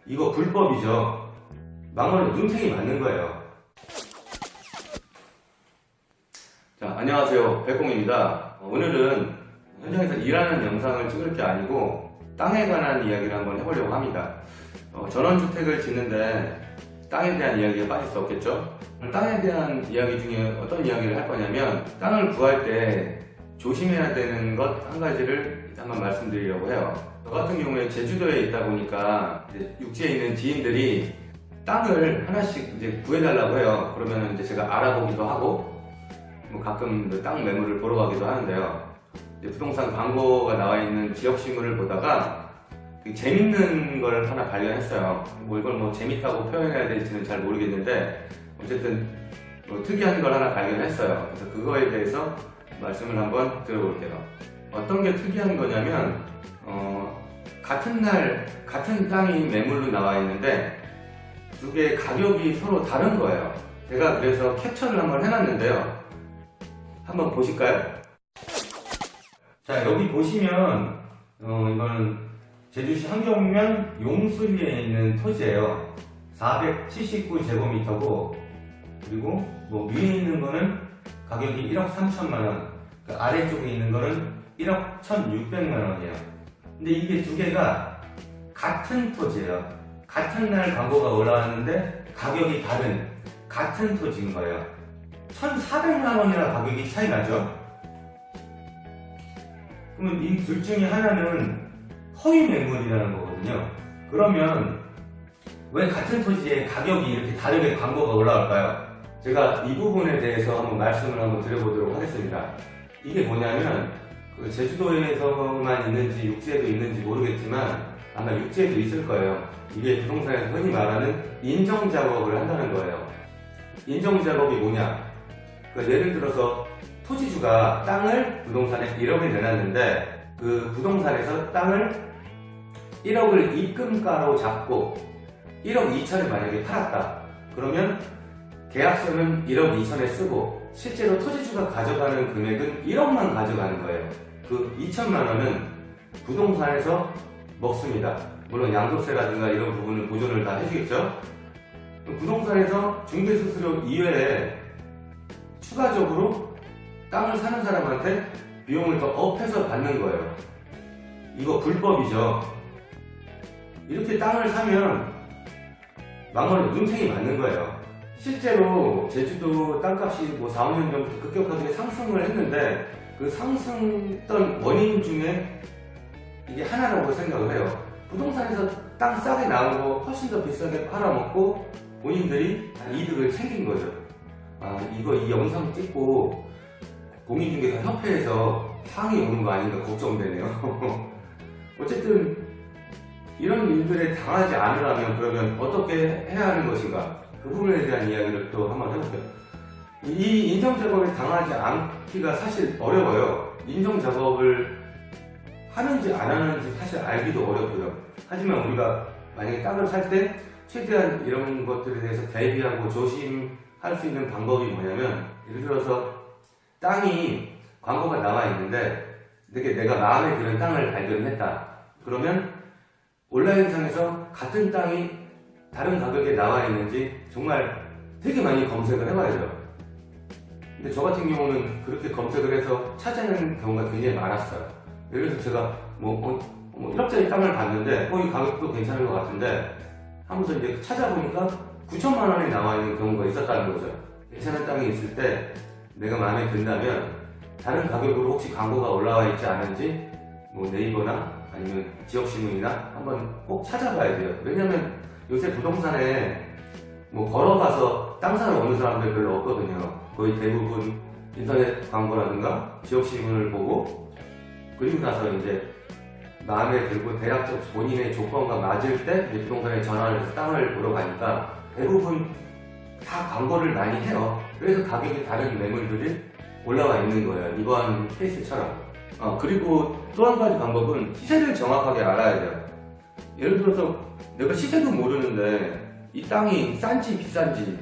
이거 불법이죠. 망언은 눈탱이 맞는 거예요. 자, 안녕하세요. 백공입니다. 오늘은 현장에서 일하는 영상을 찍을 게 아니고 땅에 관한 이야기를 한번 해보려고 합니다. 전원주택을 짓는데 땅에 대한 이야기가 빠질 수 없겠죠? 땅에 대한 이야기 중에 어떤 이야기를 할 거냐면, 땅을 구할 때 조심해야 되는 것 한 가지를 한번 말씀드리려고 해요. 저 같은 경우에 제주도에 있다 보니까 이제 육지에 있는 지인들이 땅을 하나씩 이제 구해달라고 해요. 그러면 이제 제가 알아보기도 하고, 뭐 가끔 땅 매물을 보러 가기도 하는데요. 이제 부동산 광고가 나와 있는 지역신문을 보다가 되게 재밌는 걸 하나 발견했어요. 뭐 이걸 뭐 재밌다고 표현해야 될지는 잘 모르겠는데, 어쨌든 뭐 특이한 걸 하나 발견했어요. 그래서 그거에 대해서 말씀을 한번 들어볼게요. 어떤 게 특이한 거냐면, 같은 날 같은 땅이 매물로 나와 있는데 두 개의 가격이 서로 다른 거예요. 제가 그래서 캡처를 한번 해놨는데요. 한번 보실까요? 자, 여기 보시면 이거는 제주시 한경면 용수리에 있는 토지예요. 479제곱미터고, 그리고 뭐 위에 있는 거는 가격이 1억 3천만 원, 그 아래쪽에 있는 거는 1억 1,600만 원이에요. 근데 이게 두 개가 같은 토지예요. 같은 날 광고가 올라왔는데 가격이 다른 같은 토지인 거예요. 1,400만 원이나 가격이 차이 나죠? 그러면 이 둘 중에 하나는 허위 매물이라는 거거든요. 그러면 왜 같은 토지에 가격이 이렇게 다르게 광고가 올라올까요? 제가 이 부분에 대해서 한번 말씀을 한번 드려보도록 하겠습니다. 이게 뭐냐면, 그 제주도에서만 있는지 육지에도 있는지 모르겠지만 아마 육지에도 있을 거예요. 이게 부동산에서 흔히 말하는 인정작업을 한다는 거예요. 인정작업이 뭐냐? 예를 들어서 토지주가 땅을 부동산에 1억에 내놨는데, 그 부동산에서 땅을 1억을 입금가로 잡고 1억 2천에 만약에 팔았다. 그러면 계약서는 1억 2천에 쓰고 실제로 토지주가 가져가는 금액은 1억만 가져가는 거예요. 그 2천만 원은 부동산에서 먹습니다. 물론 양도세라든가 이런 부분은 보존을 다 해주겠죠. 부동산에서 중개수수료 이외에 추가적으로 땅을 사는 사람한테 비용을 더 업해서 받는 거예요. 이거 불법이죠. 이렇게 땅을 사면 망언은 눈탱이 맞는 거예요. 실제로 제주도 땅값이 뭐 4, 5년 전부터 급격하게 상승을 했는데, 그 상승했던 원인 중에 이게 하나라고 생각을 해요. 부동산에서 땅 싸게 나오고 훨씬 더 비싸게 팔아먹고 본인들이 이득을 챙긴 거죠. 이거 이 영상 찍고 공인중개사 협회에서 항의 오는 거 아닌가 걱정되네요. 어쨌든 이런 일들에 당하지 않으려면 그러면 어떻게 해야 하는 것인가? 그 부분에 대한 이야기를 또 한번 해볼게요. 이 인정작업에 당하지 않기가 사실 어려워요. 인정작업을 하는지 안 하는지 사실 알기도 어렵고요. 하지만 우리가 만약에 땅을 살 때 최대한 이런 것들에 대해서 대비하고 조심할 수 있는 방법이 뭐냐면, 예를 들어서 땅이 광고가 나와 있는데 내가 마음에 드는 땅을 발견했다. 그러면 온라인상에서 같은 땅이 다른 가격에 나와 있는지 정말 되게 많이 검색을 해봐야 돼요. 근데 저 같은 경우는 그렇게 검색을 해서 찾아내는 경우가 굉장히 많았어요. 예를 들어서 제가 1억짜리 땅을 봤는데 이 가격도 괜찮은 것 같은데 하면서 이제 찾아보니까 9천만 원에 나와 있는 경우가 있었다는 거죠. 괜찮은 땅이 있을 때 내가 마음에 든다면 다른 가격으로 혹시 광고가 올라와 있지 않은지 뭐 네이버나 아니면 지역신문이나 한번 꼭 찾아봐야 돼요. 왜냐면 요새 부동산에 뭐 걸어가서 땅 사러 오는 사람들 별로 없거든요. 거의 대부분 인터넷 광고라든가 지역신문을 보고, 그리고 나서 이제 마음에 들고 대략적 본인의 조건과 맞을 때 이제 부동산에 전화를 해서 땅을 보러 가니까 대부분 다 광고를 많이 해요. 그래서 가격이 다른 매물들이 올라와 있는 거예요. 이번 케이스처럼. 그리고 또 한 가지 방법은 시세를 정확하게 알아야 돼요. 예를 들어서 내가 시세도 모르는데 이 땅이 싼지 비싼지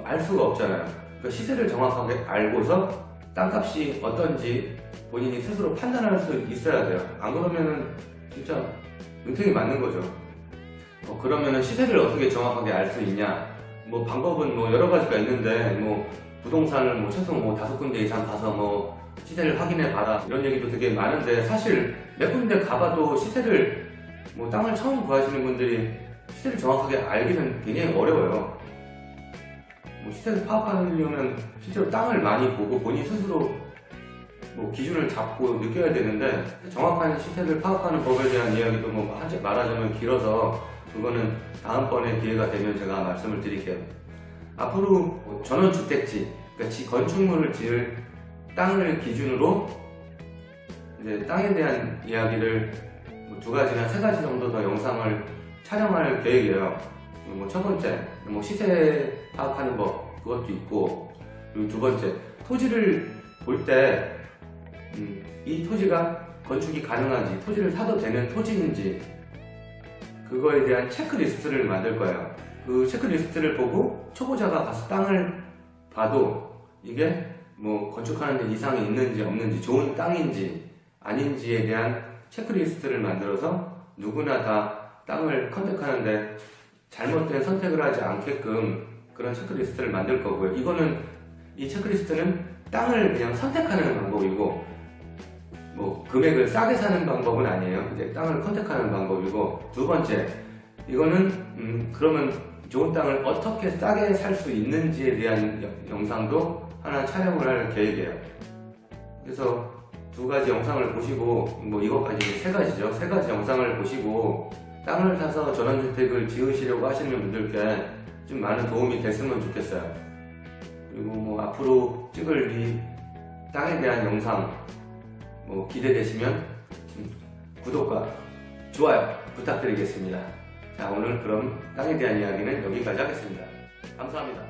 알 수가 없잖아요. 그러니까 시세를 정확하게 알고서 땅값이 어떤지 본인이 스스로 판단할 수 있어야 돼요. 안 그러면은 진짜 눈탱이 맞는 거죠. 그러면은 시세를 어떻게 정확하게 알 수 있냐? 뭐 방법은 뭐 여러 가지가 있는데 뭐 부동산을 뭐 최소 뭐 5군데 이상 가서 뭐 시세를 확인해 봐라 이런 얘기도 되게 많은데, 사실 몇 군데 가봐도 시세를 뭐 땅을 처음 구하시는 분들이 시세를 정확하게 알기는 굉장히 어려워요. 뭐 시세를 파악하려면 실제로 땅을 많이 보고 본인 스스로 뭐 기준을 잡고 느껴야 되는데, 정확한 시세를 파악하는 법에 대한 이야기도 뭐 말하자면 길어서 그거는 다음번에 기회가 되면 제가 말씀을 드릴게요. 앞으로 뭐 전원주택지, 그러니까 건축물을 지을 땅을 기준으로 이제 땅에 대한 이야기를 뭐 2가지나 3가지 정도 더 영상을 촬영할 계획이에요. 뭐 첫 번째, 뭐 시세 파악하는 법 그것도 있고, 그리고 2번째, 토지를 볼 때 이 토지가 건축이 가능한지, 토지를 사도 되는 토지인지 그거에 대한 체크리스트를 만들 거예요. 그 체크리스트를 보고 초보자가 가서 땅을 봐도 이게 뭐 건축하는 데 이상이 있는지 없는지, 좋은 땅인지 아닌지에 대한 체크리스트를 만들어서 누구나 다 땅을 컨택하는데 잘못된 선택을 하지 않게끔 그런 체크리스트를 만들 거고요. 이 체크리스트는 땅을 그냥 선택하는 방법이고, 뭐 금액을 싸게 사는 방법은 아니에요. 이제 땅을 컨택하는 방법이고, 2번째, 이거는 그러면 좋은 땅을 어떻게 싸게 살 수 있는지에 대한 영상도 하나 촬영을 할 계획이에요. 그래서 2가지 영상을 보시고, 뭐 이것까지 3가지죠. 3가지 영상을 보시고 땅을 사서 전원주택을 지으시려고 하시는 분들께 좀 많은 도움이 됐으면 좋겠어요. 그리고 뭐 앞으로 찍을 이 땅에 대한 영상 뭐 기대되시면 구독과 좋아요 부탁드리겠습니다. 자, 오늘 그럼 땅에 대한 이야기는 여기까지 하겠습니다. 감사합니다.